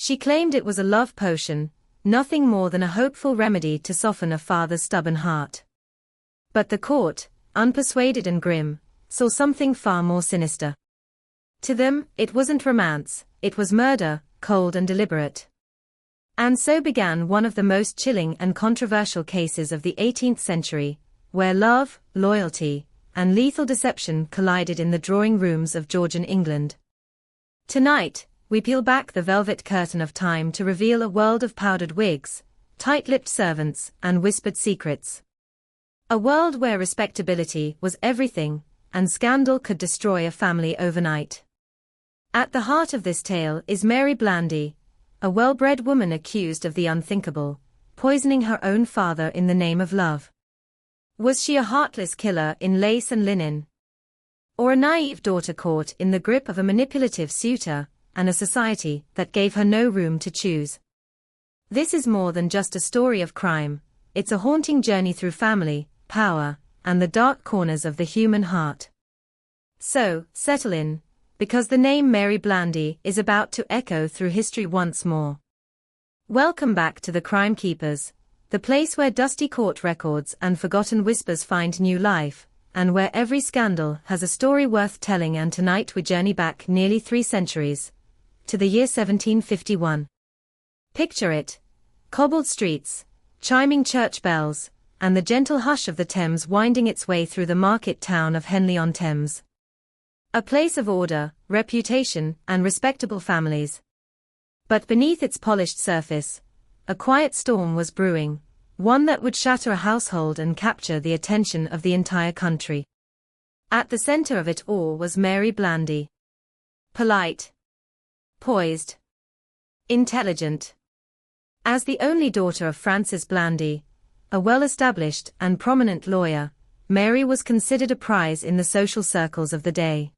She claimed it was a love potion, nothing more than a hopeful remedy to soften a father's stubborn heart. But the court, unpersuaded and grim, saw something far more sinister. To them, it wasn't romance, it was murder, cold and deliberate. And so began one of the most chilling and controversial cases of the 18th century, where love, loyalty, and lethal deception collided in the drawing rooms of Georgian England. Tonight, we peel back the velvet curtain of time to reveal a world of powdered wigs, tight-lipped servants, and whispered secrets. A world where respectability was everything, and scandal could destroy a family overnight. At the heart of this tale is Mary Blandy, a well-bred woman accused of the unthinkable, poisoning her own father in the name of love. Was she a heartless killer in lace and linen? Or a naive daughter caught in the grip of a manipulative suitor, and a society that gave her no room to choose? This is more than just a story of crime, it's a haunting journey through family, power, and the dark corners of the human heart. So, settle in, because the name Mary Blandy is about to echo through history once more. Welcome back to the Crime Keepers, the place where dusty court records and forgotten whispers find new life, and where every scandal has a story worth telling. And tonight we journey back nearly 3 centuries, to the year 1751. Picture it: cobbled streets, chiming church bells, and the gentle hush of the Thames winding its way through the market town of Henley-on-Thames. A place of order, reputation, and respectable families. But beneath its polished surface, a quiet storm was brewing, one that would shatter a household and capture the attention of the entire country. At the center of it all was Mary Blandy. Polite, poised, intelligent. As the only daughter of Francis Blandy, a well-established and prominent lawyer, Mary was considered a prize in the social circles of the day.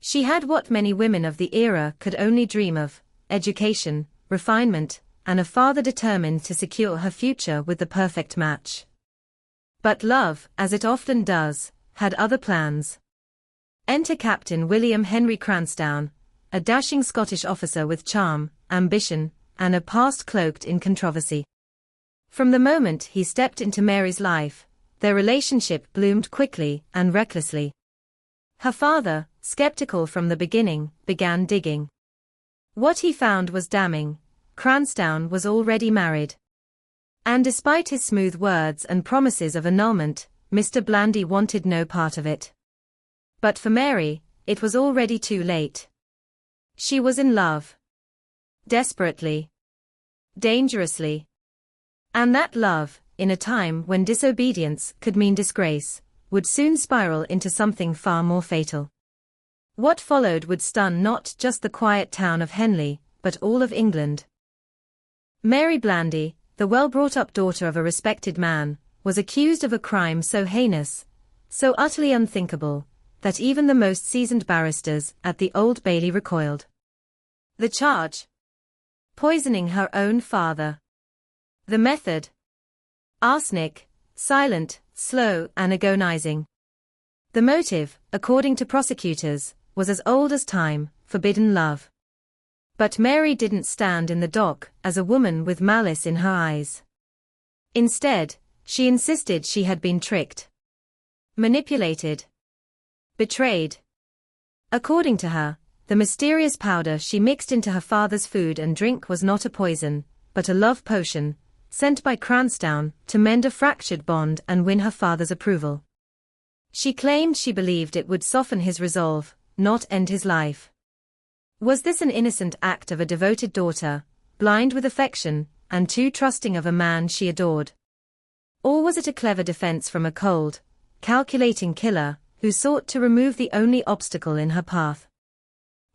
She had what many women of the era could only dream of: education, refinement, and a father determined to secure her future with the perfect match. But love, as it often does, had other plans. Enter Captain William Henry Cranstoun, a dashing Scottish officer with charm, ambition, and a past cloaked in controversy. From the moment he stepped into Mary's life, their relationship bloomed quickly and recklessly. Her father, skeptical from the beginning, began digging. What he found was damning: Cranstoun was already married. And despite his smooth words and promises of annulment, Mr. Blandy wanted no part of it. But for Mary, it was already too late. She was in love. Desperately. Dangerously. And that love, in a time when disobedience could mean disgrace, would soon spiral into something far more fatal. What followed would stun not just the quiet town of Henley, but all of England. Mary Blandy, the well-brought-up daughter of a respected man, was accused of a crime so heinous, so utterly unthinkable, that even the most seasoned barristers at the Old Bailey recoiled. The charge: poisoning her own father. The method: arsenic, silent, slow, and agonizing. The motive, according to prosecutors, was as old as time: forbidden love. But Mary didn't stand in the dock as a woman with malice in her eyes. Instead, she insisted she had been tricked, manipulated, betrayed. According to her, the mysterious powder she mixed into her father's food and drink was not a poison, but a love potion, sent by Cranstoun to mend a fractured bond and win her father's approval. She claimed she believed it would soften his resolve, not end his life. Was this an innocent act of a devoted daughter, blind with affection, and too trusting of a man she adored? Or was it a clever defense from a cold, calculating killer, who sought to remove the only obstacle in her path?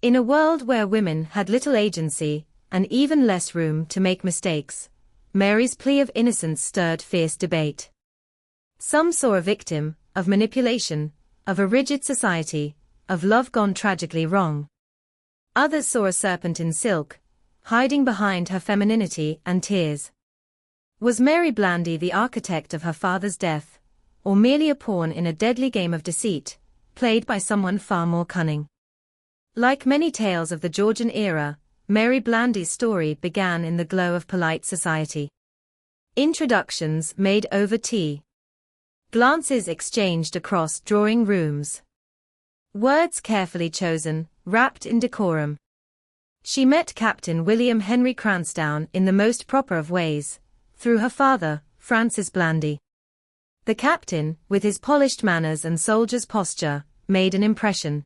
In a world where women had little agency, and even less room to make mistakes, Mary's plea of innocence stirred fierce debate. Some saw a victim of manipulation, of a rigid society, of love gone tragically wrong. Others saw a serpent in silk, hiding behind her femininity and tears. Was Mary Blandy the architect of her father's death, or merely a pawn in a deadly game of deceit, played by someone far more cunning? Like many tales of the Georgian era, Mary Blandy's story began in the glow of polite society. Introductions made over tea. Glances exchanged across drawing rooms. Words carefully chosen, wrapped in decorum. She met Captain William Henry Cranstoun in the most proper of ways, through her father, Francis Blandy. The captain, with his polished manners and soldier's posture, made an impression.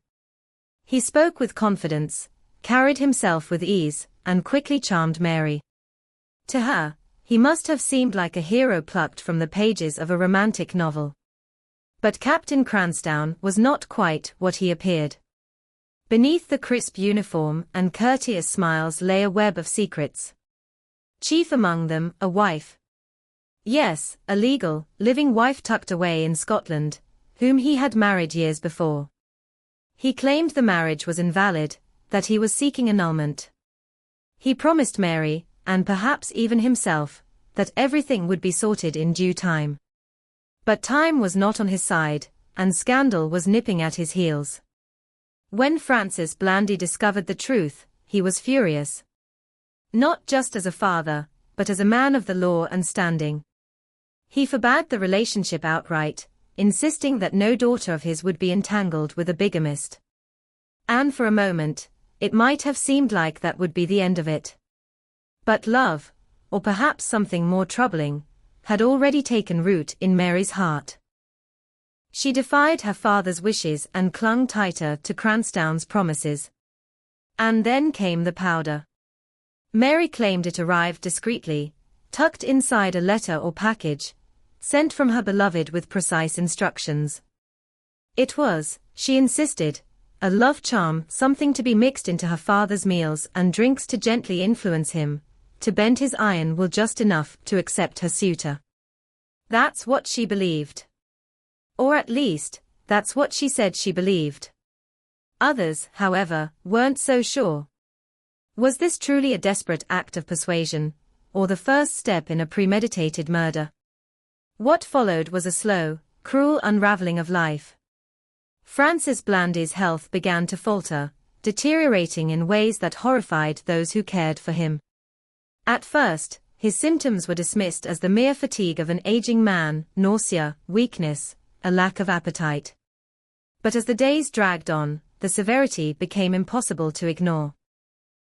He spoke with confidence, carried himself with ease, and quickly charmed Mary. To her, he must have seemed like a hero plucked from the pages of a romantic novel. But Captain Cranstoun was not quite what he appeared. Beneath the crisp uniform and courteous smiles lay a web of secrets. Chief among them, a wife. Yes, a legal, living wife tucked away in Scotland, whom he had married years before. He claimed the marriage was invalid, that he was seeking annulment. He promised Mary, and perhaps even himself, that everything would be sorted in due time. But time was not on his side, and scandal was nipping at his heels. When Francis Blandy discovered the truth, he was furious. Not just as a father, but as a man of the law and standing. He forbade the relationship outright, insisting that no daughter of his would be entangled with a bigamist. And for a moment, it might have seemed like that would be the end of it. But love, or perhaps something more troubling, had already taken root in Mary's heart. She defied her father's wishes and clung tighter to Cranstoun's promises. And then came the powder. Mary claimed it arrived discreetly, tucked inside a letter or package, sent from her beloved with precise instructions. It was, she insisted, a love charm, something to be mixed into her father's meals and drinks to gently influence him, to bend his iron will just enough to accept her suitor. That's what she believed. Or at least, that's what she said she believed. Others, however, weren't so sure. Was this truly a desperate act of persuasion, or the first step in a premeditated murder? What followed was a slow, cruel unraveling of life. Francis Blandy's health began to falter, deteriorating in ways that horrified those who cared for him. At first, his symptoms were dismissed as the mere fatigue of an aging man, nausea, weakness, a lack of appetite. But as the days dragged on, the severity became impossible to ignore.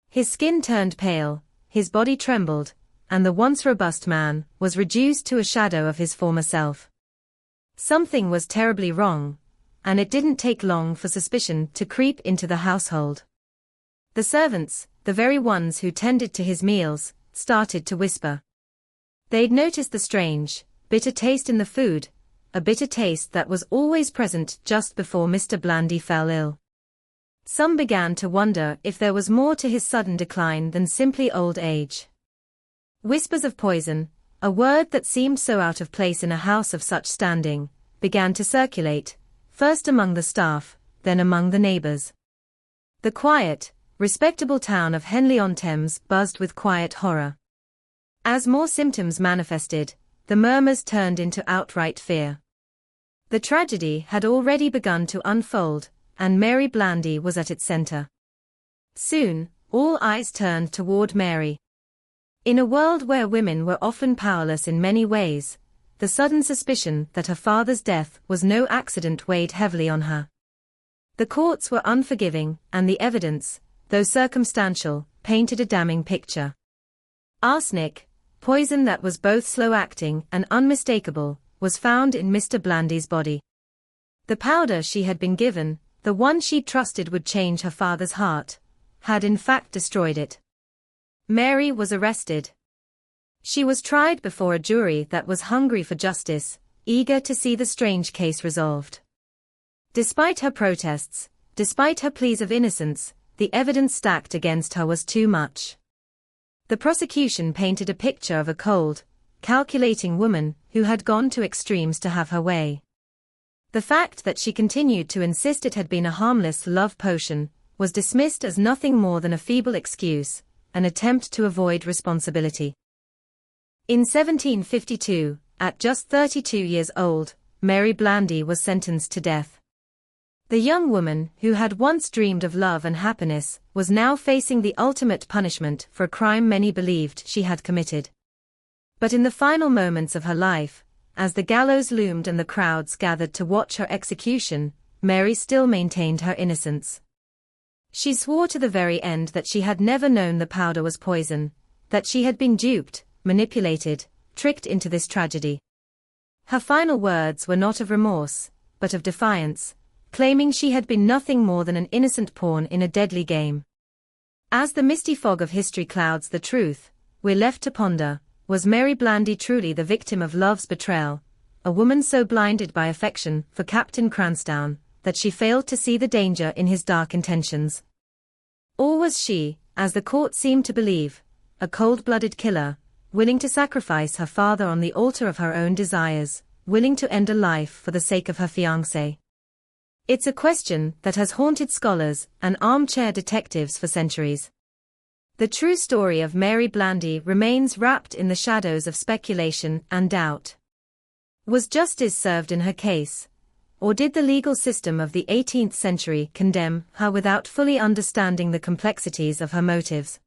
His skin turned pale, his body trembled, and the once robust man was reduced to a shadow of his former self. Something was terribly wrong, and it didn't take long for suspicion to creep into the household. The servants, the very ones who tended to his meals, started to whisper. They'd noticed the strange, bitter taste in the food, a bitter taste that was always present just before Mr. Blandy fell ill. Some began to wonder if there was more to his sudden decline than simply old age. Whispers of poison, a word that seemed so out of place in a house of such standing, began to circulate, first among the staff, then among the neighbors. The quiet, respectable town of Henley-on-Thames buzzed with quiet horror. As more symptoms manifested, the murmurs turned into outright fear. The tragedy had already begun to unfold, and Mary Blandy was at its center. Soon, all eyes turned toward Mary. In a world where women were often powerless in many ways, the sudden suspicion that her father's death was no accident weighed heavily on her. The courts were unforgiving, and the evidence, though circumstantial, painted a damning picture. Arsenic, poison that was both slow-acting and unmistakable, was found in Mr. Blandy's body. The powder she had been given, the one she trusted would change her father's heart, had in fact destroyed it. Mary was arrested. She was tried before a jury that was hungry for justice, eager to see the strange case resolved. Despite her protests, despite her pleas of innocence, the evidence stacked against her was too much. The prosecution painted a picture of a cold, calculating woman who had gone to extremes to have her way. The fact that she continued to insist it had been a harmless love potion was dismissed as nothing more than a feeble excuse, an attempt to avoid responsibility. In 1752, at just 32 years old, Mary Blandy was sentenced to death. The young woman, who had once dreamed of love and happiness, was now facing the ultimate punishment for a crime many believed she had committed. But in the final moments of her life, as the gallows loomed and the crowds gathered to watch her execution, Mary still maintained her innocence. She swore to the very end that she had never known the powder was poison, that she had been duped, manipulated, tricked into this tragedy. Her final words were not of remorse, but of defiance, claiming she had been nothing more than an innocent pawn in a deadly game. As the misty fog of history clouds the truth, we're left to ponder, was Mary Blandy truly the victim of love's betrayal, a woman so blinded by affection for Captain Cranston that she failed to see the danger in his dark intentions? Or was she, as the court seemed to believe, a cold-blooded killer, willing to sacrifice her father on the altar of her own desires, willing to end a life for the sake of her fiancé? It's a question that has haunted scholars and armchair detectives for centuries. The true story of Mary Blandy remains wrapped in the shadows of speculation and doubt. Was justice served in her case? Or did the legal system of the 18th century condemn her without fully understanding the complexities of her motives?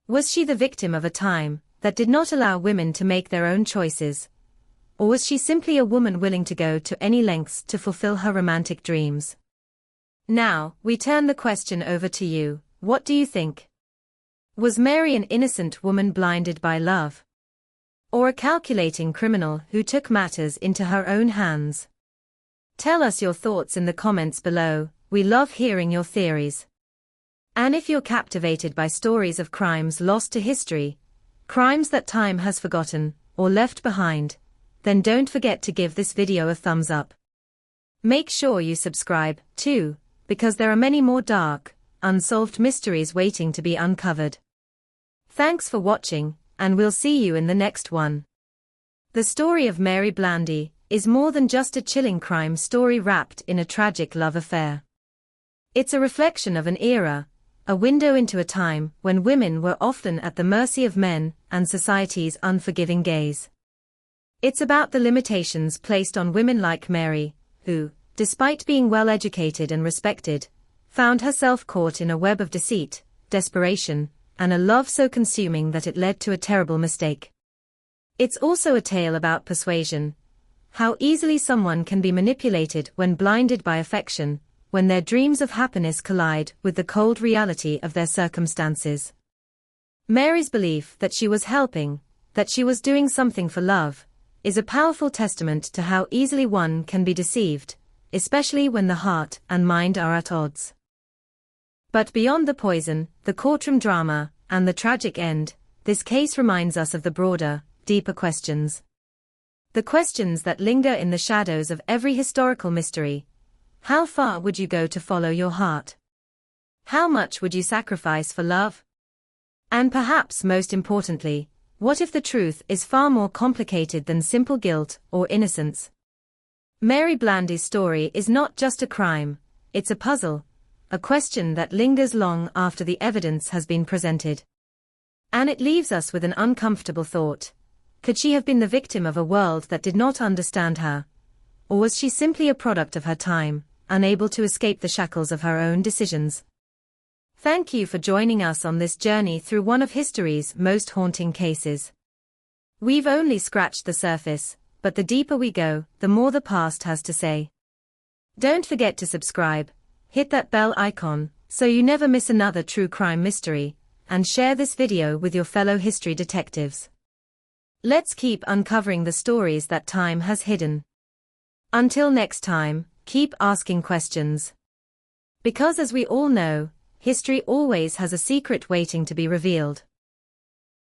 Was she the victim of a time that did not allow women to make their own choices? Or was she simply a woman willing to go to any lengths to fulfill her romantic dreams? Now, we turn the question over to you. What do you think? Was Mary an innocent woman blinded by love? Or a calculating criminal who took matters into her own hands? Tell us your thoughts in the comments below. We love hearing your theories. And if you're captivated by stories of crimes lost to history, crimes that time has forgotten or left behind, then don't forget to give this video a thumbs up. Make sure you subscribe, too, because there are many more dark, unsolved mysteries waiting to be uncovered. Thanks for watching, and we'll see you in the next one. The story of Mary Blandy is more than just a chilling crime story wrapped in a tragic love affair. It's a reflection of an era, a window into a time when women were often at the mercy of men and society's unforgiving gaze. It's about the limitations placed on women like Mary, who, despite being well-educated and respected, found herself caught in a web of deceit, desperation, and a love so consuming that it led to a terrible mistake. It's also a tale about persuasion, how easily someone can be manipulated when blinded by affection, when their dreams of happiness collide with the cold reality of their circumstances. Mary's belief that she was helping, that she was doing something for love, is a powerful testament to how easily one can be deceived, especially when the heart and mind are at odds. But beyond the poison, the courtroom drama, and the tragic end, this case reminds us of the broader, deeper questions. The questions that linger in the shadows of every historical mystery. How far would you go to follow your heart? How much would you sacrifice for love? And perhaps most importantly, what if the truth is far more complicated than simple guilt or innocence? Mary Blandy's story is not just a crime, it's a puzzle, a question that lingers long after the evidence has been presented. And it leaves us with an uncomfortable thought. Could she have been the victim of a world that did not understand her? Or was she simply a product of her time, unable to escape the shackles of her own decisions? Thank you for joining us on this journey through one of history's most haunting cases. We've only scratched the surface, but the deeper we go, the more the past has to say. Don't forget to subscribe, hit that bell icon, so you never miss another true crime mystery, and share this video with your fellow history detectives. Let's keep uncovering the stories that time has hidden. Until next time, keep asking questions. Because as we all know, history always has a secret waiting to be revealed.